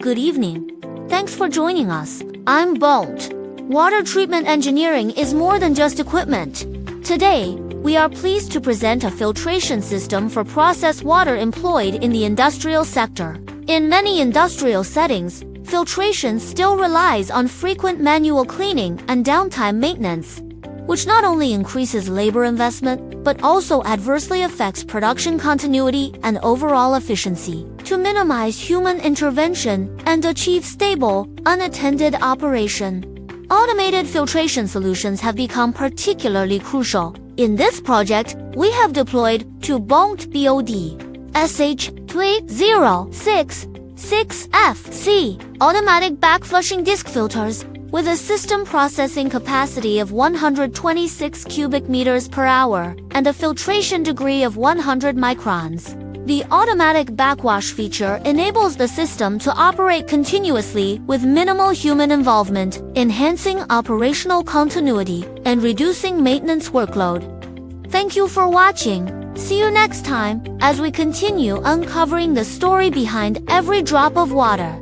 good evening. Thanks for joining us. I'm BOWNT. Water treatment engineering is more than just equipment. Today, we are pleased to present a filtration system for processed water employed in the industrial sector. In many industrial settings, filtration still relies on frequent manual cleaning and downtime maintenance, which not only increases labor investment, but also adversely affects production continuity and overall efficiency. To minimize human intervention and achieve stable, unattended operation, automated filtration solutions have become particularly crucial. In this project, we have deployed two BOWNT BOD SH 3066FC automatic backflushing disc filters with a system processing capacity of 126 cubic meters per hour and a filtration degree of 100 microns. The automatic backwash feature enables the system to operate continuously with minimal human involvement, enhancing operational continuity and reducing maintenance workload. Thank you for watching. See you next time as we continue uncovering the story behind every drop of water.